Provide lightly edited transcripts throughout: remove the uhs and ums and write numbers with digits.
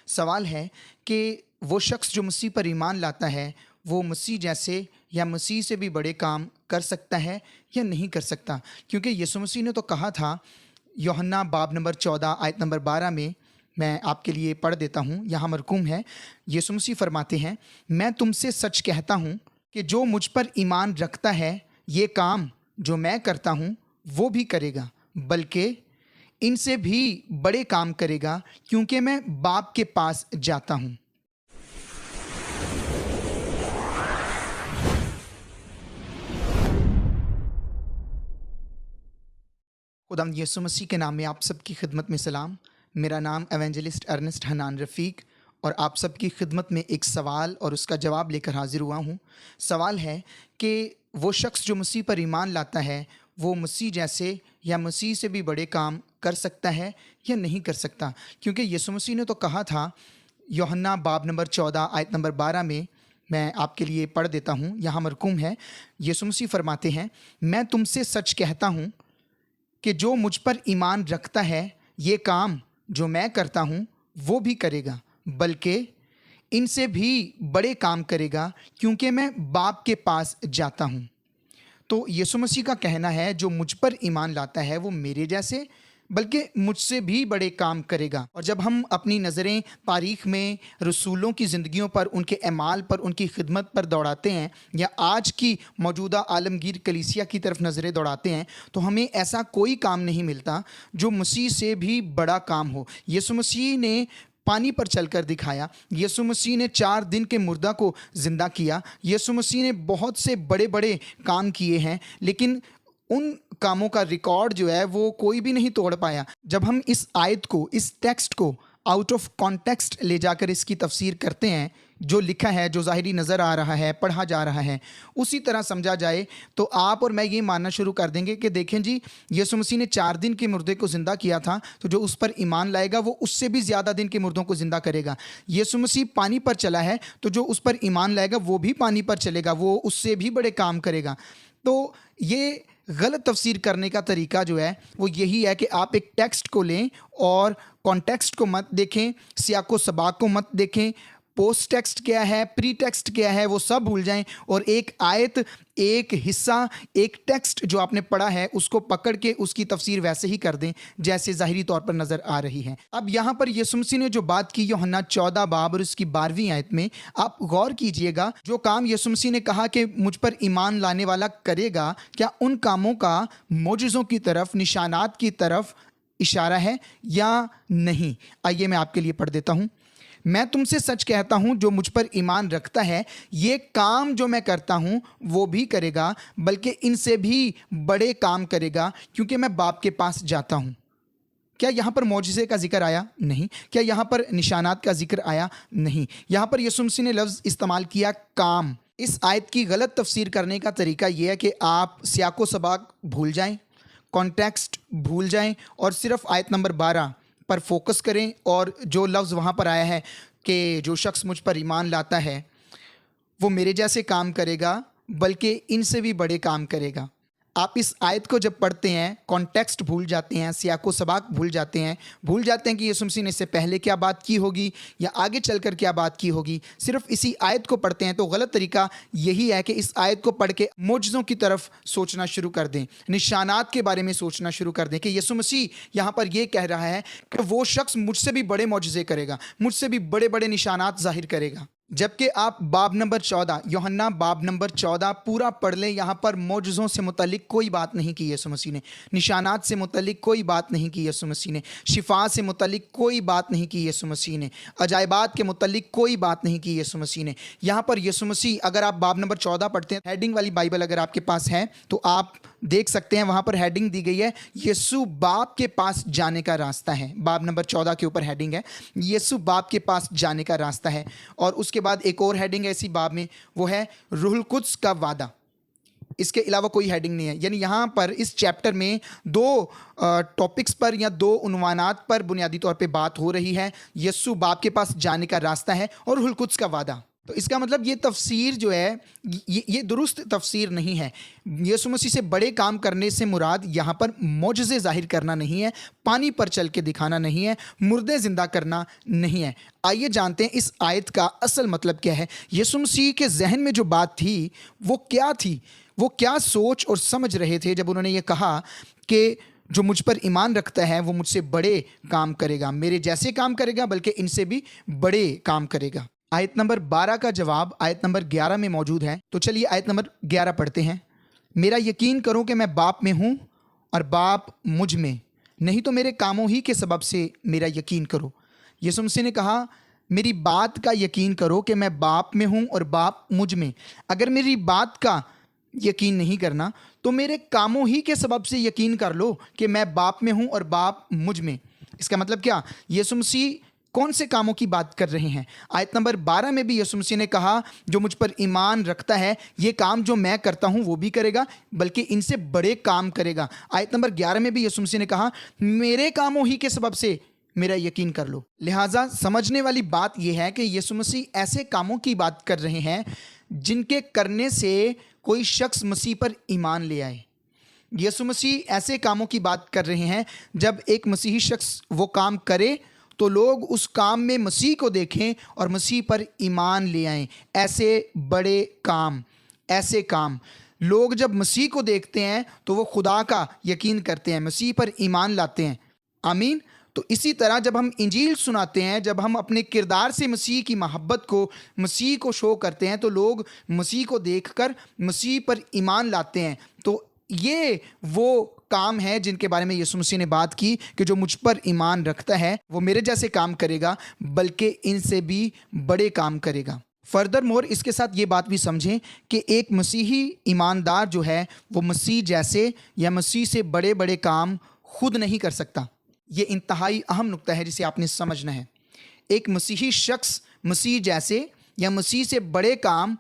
سوال ہے کہ وہ شخص جو مسیح پر ایمان لاتا ہے وہ مسیح جیسے یا مسیح سے بھی بڑے کام کر سکتا ہے یا نہیں کر سکتا، کیونکہ یسوع مسیح نے تو کہا تھا یوحنا باب نمبر 14 آیت نمبر 12 میں آپ کے لیے پڑھ دیتا ہوں، یہاں مرقوم ہے۔ یسوع مسیح فرماتے ہیں، میں تم سے سچ کہتا ہوں کہ جو مجھ پر ایمان رکھتا ہے یہ کام جو میں کرتا ہوں وہ بھی کرے گا، بلکہ ان سے بھی بڑے کام کرے گا، کیونکہ میں باپ کے پاس جاتا ہوں۔ خداوند یسوع مسیح کے نام میں آپ سب کی خدمت میں سلام۔ میرا نام ایونجلسٹ ارنسٹ حنان رفیق اور آپ سب کی خدمت میں ایک سوال اور اس کا جواب لے کر حاضر ہوا ہوں۔ سوال ہے کہ وہ شخص جو مسیح پر ایمان لاتا ہے وہ مسیح جیسے یا مسیح سے بھی بڑے کام کر سکتا ہے یا نہیں کر سکتا، کیونکہ یسوع مسیح نے تو کہا تھا یوحنا باب نمبر 14 آیت نمبر 12 میں آپ کے لیے پڑھ دیتا ہوں، یہاں مرقوم ہے۔ یسوع مسیح فرماتے ہیں، میں تم سے سچ کہتا ہوں کہ جو مجھ پر ایمان رکھتا ہے یہ کام جو میں کرتا ہوں وہ بھی کرے گا، بلکہ ان سے بھی بڑے کام کرے گا، کیونکہ میں باپ کے پاس جاتا ہوں۔ تو یسوع مسیح کا کہنا ہے جو مجھ پر ایمان لاتا ہے وہ میرے جیسے بلکہ مجھ سے بھی بڑے کام کرے گا۔ اور جب ہم اپنی نظریں تاریخ میں رسولوں کی زندگیوں پر، ان کے اعمال پر، ان کی خدمت پر دوڑاتے ہیں یا آج کی موجودہ عالمگیر کلیسیا کی طرف نظریں دوڑاتے ہیں تو ہمیں ایسا کوئی کام نہیں ملتا جو مسیح سے بھی بڑا کام ہو۔ یسوع مسیح نے پانی پر چل کر دکھایا، یسوع مسیح نے 4 دن کے مردہ کو زندہ کیا، یسوع مسیح نے بہت سے بڑے بڑے کام کیے ہیں، لیکن ان کاموں کا ریکارڈ جو ہے وہ کوئی بھی نہیں توڑ پایا۔ جب ہم اس آیت کو، اس ٹیکسٹ کو آؤٹ آف کانٹیکسٹ لے جا کر اس کی تفسیر کرتے ہیں، جو لکھا ہے، جو ظاہری نظر آ رہا ہے، پڑھا جا رہا ہے، اسی طرح سمجھا جائے تو آپ اور میں یہ ماننا شروع کر دیں گے کہ دیکھیں جی، یسوع مسیح نے 4 دن کے مردے کو زندہ کیا تھا، تو جو اس پر ایمان لائے گا وہ اس سے بھی زیادہ دن کے مردوں کو زندہ کرے گا۔ یسوع مسیح پانی پر چلا ہے تو جو اس پر ایمان لائے گا وہ بھی پانی پر چلے گا، وہ اس سے بھی بڑے کام کرے گا۔ تو یہ غلط تفسیر کرنے کا طریقہ جو ہے وہ یہی ہے کہ آپ ایک ٹیکسٹ کو لیں اور کانٹیکسٹ کو مت دیکھیں، سیاق و سباق کو مت دیکھیں، پوسٹ ٹیکسٹ کیا ہے، پری ٹیکسٹ کیا ہے، وہ سب بھول جائیں اور ایک آیت، ایک حصہ، ایک ٹیکسٹ جو آپ نے پڑھا ہے اس کو پکڑ کے اس کی تفسیر ویسے ہی کر دیں جیسے ظاہری طور پر نظر آ رہی ہے۔ اب یہاں پر یسوع مسیح نے جو بات کی یوحنا 14 باب اور اس کی 12ویں آیت میں، آپ غور کیجئے گا، جو کام یسوع مسیح نے کہا کہ مجھ پر ایمان لانے والا کرے گا، کیا ان کاموں کا معجزوں کی طرف، نشانات کی طرف اشارہ ہے یا نہیں؟ آئیے میں آپ کے لیے پڑھ دیتا ہوں۔ میں تم سے سچ کہتا ہوں جو مجھ پر ایمان رکھتا ہے یہ کام جو میں کرتا ہوں وہ بھی کرے گا، بلکہ ان سے بھی بڑے کام کرے گا، کیونکہ میں باپ کے پاس جاتا ہوں۔ کیا یہاں پر معجزے کا ذکر آیا؟ نہیں۔ کیا یہاں پر نشانات کا ذکر آیا؟ نہیں۔ یہاں پر یسوع مسیح نے لفظ استعمال کیا کام۔ اس آیت کی غلط تفسیر کرنے کا طریقہ یہ ہے کہ آپ سیاق و سباق بھول جائیں، کانٹیکسٹ بھول جائیں اور صرف آیت نمبر 12 پر فوکس کریں، اور جو لفظ وہاں پر آیا ہے کہ جو شخص مجھ پر ایمان لاتا ہے وہ میرے جیسے کام کرے گا بلکہ ان سے بھی بڑے کام کرے گا۔ آپ اس آیت کو جب پڑھتے ہیں کانٹیکسٹ بھول جاتے ہیں، سیاق و سباق بھول جاتے ہیں کہ یسوع مسیح نے اس سے پہلے کیا بات کی ہوگی یا آگے چل کر کیا بات کی ہوگی، صرف اسی آیت کو پڑھتے ہیں۔ تو غلط طریقہ یہی ہے کہ اس آیت کو پڑھ کے معجزوں کی طرف سوچنا شروع کر دیں، نشانات کے بارے میں سوچنا شروع کر دیں کہ یسوع مسیح یہاں پر یہ کہہ رہا ہے کہ وہ شخص مجھ سے بھی بڑے معجزے کرے گا، مجھ سے بھی بڑے بڑے نشانات ظاہر کرے گا۔ جبکہ آپ باب نمبر 14 یوحنا باب نمبر 14 پورا پڑھ لیں، یہاں پر معجزوں سے متعلق کوئی بات نہیں کی یسوع مسیح نے، نشانات سے متعلق کوئی بات نہیں کی یسوع مسیح نے، شفا سے متعلق کوئی بات نہیں کی یسوع مسیح نے، عجائبات کے متعلق کوئی بات نہیں کی یسوع مسیح نے۔ یہاں پر یسوع مسیح، اگر آپ باب نمبر 14 پڑھتے ہیں، ہیڈنگ والی بائبل اگر آپ کے پاس ہے تو آپ دیکھ سکتے ہیں، وہاں پر ہیڈنگ دی گئی ہے یسوع باپ کے پاس جانے کا راستہ ہے۔ باب نمبر 14 کے اوپر ہیڈنگ ہے یسوع باپ کے پاس جانے کا راستہ ہے، اور اس کے بعد ایک اور ہیڈنگ ہے اسی باب میں، وہ ہے روح القدس کا وعدہ۔ اس کے علاوہ کوئی ہیڈنگ نہیں ہے۔ یعنی یہاں پر اس چیپٹر میں 2 ٹاپکس پر یا 2 عنوانات پر بنیادی طور پہ بات ہو رہی ہے، یسوع باپ کے پاس جانے کا راستہ ہے اور روح القدس کا وعدہ۔ تو اس کا مطلب یہ تفسیر جو ہے یہ درست تفسیر نہیں ہے۔ یسوع مسیح سے بڑے کام کرنے سے مراد یہاں پر معجزے ظاہر کرنا نہیں ہے، پانی پر چل کے دکھانا نہیں ہے، مردے زندہ کرنا نہیں ہے۔ آئیے جانتے ہیں اس آیت کا اصل مطلب کیا ہے۔ یسوع مسیح کے ذہن میں جو بات تھی وہ کیا تھی، وہ کیا سوچ اور سمجھ رہے تھے جب انہوں نے یہ کہا کہ جو مجھ پر ایمان رکھتا ہے وہ مجھ سے بڑے کام کرے گا، میرے جیسے کام کرے گا بلکہ ان سے بھی بڑے کام کرے گا۔ آیت نمبر 12 کا جواب آیت نمبر 11 میں موجود ہے، تو چلیے آیت نمبر 11 پڑھتے ہیں۔ میرا یقین کرو کہ میں باپ میں ہوں اور باپ مجھ میں، نہیں تو میرے کاموں ہی کے سبب سے میرا یقین کرو۔ یسوع مسیح نے کہا میری بات کا یقین کرو کہ میں باپ میں ہوں اور باپ مجھ میں۔ اگر میری بات کا یقین نہیں کرنا تو میرے کاموں ہی کے سبب سے یقین کر لو کہ میں باپ میں ہوں اور باپ مجھ میں۔ اس کا مطلب کیا؟ یسوع مسیح کون سے کاموں کی بات کر رہے ہیں؟ آیت نمبر 12 میں بھی یسوع مسیح نے کہا جو مجھ پر ایمان رکھتا ہے یہ کام جو میں کرتا ہوں وہ بھی کرے گا بلکہ ان سے بڑے کام کرے گا۔ آیت نمبر 11 میں بھی یسوع مسیح نے کہا میرے کاموں ہی کے سبب سے میرا یقین کر لو۔ لہٰذا سمجھنے والی بات یہ ہے کہ یسوع مسیح ایسے کاموں کی بات کر رہے ہیں جن کے کرنے سے کوئی شخص مسیح پر ایمان لے آئے۔ یسوع مسیح ایسے کاموں کی بات کر رہے ہیں جب ایک مسیحی شخص وہ کام کرے تو لوگ اس کام میں مسیح کو دیکھیں اور مسیح پر ایمان لے آئیں۔ ایسے بڑے کام، ایسے کام لوگ جب مسیح کو دیکھتے ہیں تو وہ خدا کا یقین کرتے ہیں، مسیح پر ایمان لاتے ہیں۔ آمین۔ تو اسی طرح جب ہم انجیل سناتے ہیں، جب ہم اپنے کردار سے مسیح کی محبت کو، مسیح کو شو کرتے ہیں تو لوگ مسیح کو دیکھ کر مسیح پر ایمان لاتے ہیں۔ تو یہ وہ کام ہے جن کے بارے میں یسوع مسیح نے بات کی کہ جو مجھ پر ایمان رکھتا ہے وہ میرے جیسے کام کرے گا بلکہ ان سے بھی بڑے کام کرے گا۔ فردر مور اس کے ساتھ یہ بات بھی سمجھیں کہ ایک مسیحی ایماندار جو ہے وہ مسیح جیسے یا مسیح سے بڑے بڑے کام خود نہیں کر سکتا۔ یہ انتہائی اہم نقطہ ہے جسے آپ نے سمجھنا ہے۔ ایک مسیحی شخص مسیح جیسے یا مسیح سے بڑے کام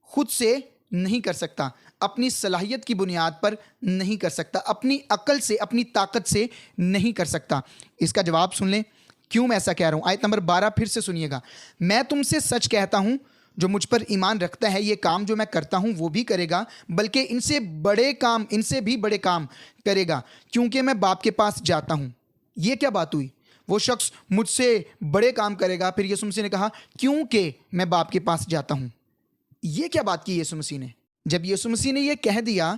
خود سے نہیں کر سکتا، اپنی صلاحیت کی بنیاد پر نہیں کر سکتا، اپنی عقل سے، اپنی طاقت سے نہیں کر سکتا۔ اس کا جواب سن لیں کیوں میں ایسا کہہ رہا ہوں۔ آیت نمبر 12 پھر سے سنیے گا۔ میں تم سے سچ کہتا ہوں جو مجھ پر ایمان رکھتا ہے یہ کام جو میں کرتا ہوں وہ بھی کرے گا بلکہ ان سے بڑے کام، ان سے بھی بڑے کام کرے گا کیونکہ میں باپ کے پاس جاتا ہوں۔ یہ کیا بات ہوئی؟ وہ شخص مجھ سے بڑے کام کرے گا، پھر یسوع مسیح نے کہا کیونکہ میں باپ کے پاس جاتا ہوں۔ یہ کیا بات کی یسوع مسیح نے؟ جب یسوع مسیح نے یہ کہہ دیا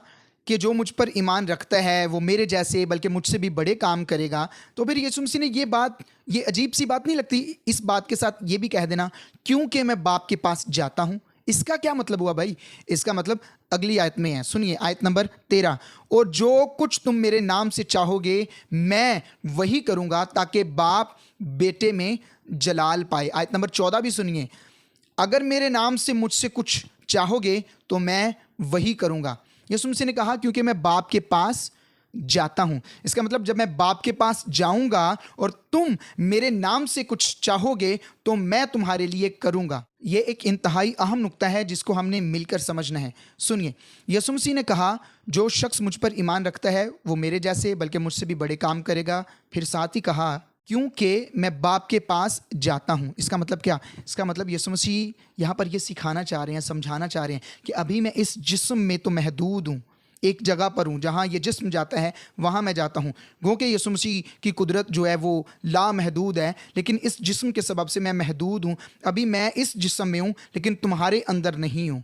کہ جو مجھ پر ایمان رکھتا ہے وہ میرے جیسے بلکہ مجھ سے بھی بڑے کام کرے گا، تو پھر یسوع مسیح نے یہ عجیب سی بات نہیں لگتی اس بات کے ساتھ یہ بھی کہہ دینا کیونکہ میں باپ کے پاس جاتا ہوں؟ اس کا کیا مطلب ہوا بھائی؟ اس کا مطلب اگلی آیت میں ہے، سنیے آیت نمبر 13۔ اور جو کچھ تم میرے نام سے چاہو گے میں وہی کروں گا تاکہ باپ بیٹے میں جلال پائے۔ آیت نمبر 14 بھی سنیے، اگر میرے نام سے مجھ سے کچھ چاہو گے تو میں وہی کروں گا۔ یسوع مسیح نے کہا کیونکہ میں باپ کے پاس جاتا ہوں۔ اس کا مطلب جب میں باپ کے پاس جاؤں گا اور تم میرے نام سے کچھ چاہو گے تو میں تمہارے لیے کروں گا۔ یہ ایک انتہائی اہم نقطہ ہے جس کو ہم نے مل کر سمجھنا ہے۔ سنیے، یسوع مسیح نے کہا جو شخص مجھ پر ایمان رکھتا ہے وہ میرے جیسے بلکہ مجھ سے بھی بڑے کام کرے گا۔ پھر ساتھ ہی کہا کیونکہ میں باپ کے پاس جاتا ہوں۔ اس کا مطلب کیا؟ اس کا مطلب یسوع مسیح یہاں پر یہ سکھانا چاہ رہے ہیں، سمجھانا چاہ رہے ہیں کہ ابھی میں اس جسم میں تو محدود ہوں، ایک جگہ پر ہوں، جہاں یہ جسم جاتا ہے وہاں میں جاتا ہوں۔ گو کہ یسوع مسیح کی قدرت جو ہے وہ لامحدود ہے، لیکن اس جسم کے سبب سے میں محدود ہوں۔ ابھی میں اس جسم میں ہوں لیکن تمہارے اندر نہیں ہوں،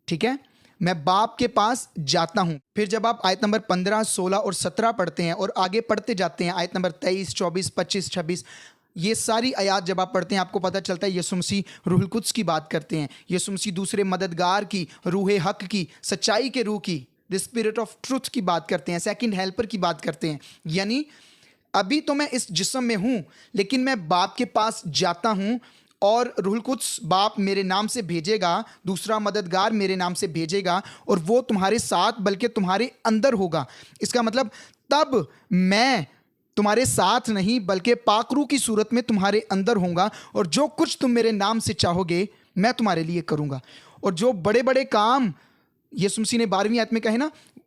ٹھیک ہے؟ میں باپ کے پاس جاتا ہوں۔ پھر جب آپ آیت نمبر 15، 16 اور 17 پڑھتے ہیں اور آگے پڑھتے جاتے ہیں، آیت نمبر 23، 24، 25، 26، یہ ساری آیات جب آپ پڑھتے ہیں آپ کو پتہ چلتا ہے یسوع مسیح روح القدس کی بات کرتے ہیں، یسوع مسیح دوسرے مددگار کی، روح حق کی، سچائی کے روح کی، دی اسپرٹ آف ٹروتھ کی بات کرتے ہیں، سیکنڈ ہیلپر کی بات کرتے ہیں۔ یعنی ابھی تو میں اس جسم میں ہوں لیکن میں باپ کے پاس جاتا ہوں اور روح القدس باپ میرے نام سے بھیجے گا، دوسرا مددگار میرے نام سے بھیجے گا اور وہ تمہارے ساتھ بلکہ تمہارے اندر ہوگا۔ اس کا مطلب تب میں تمہارے ساتھ نہیں بلکہ پاک روح کی صورت میں تمہارے اندر ہوں گا، اور جو کچھ تم میرے نام سے چاہو گے میں تمہارے لیے کروں گا۔ اور جو بڑے بڑے کام یسوع مسیح نے 12ویں آیت میں کہے نا،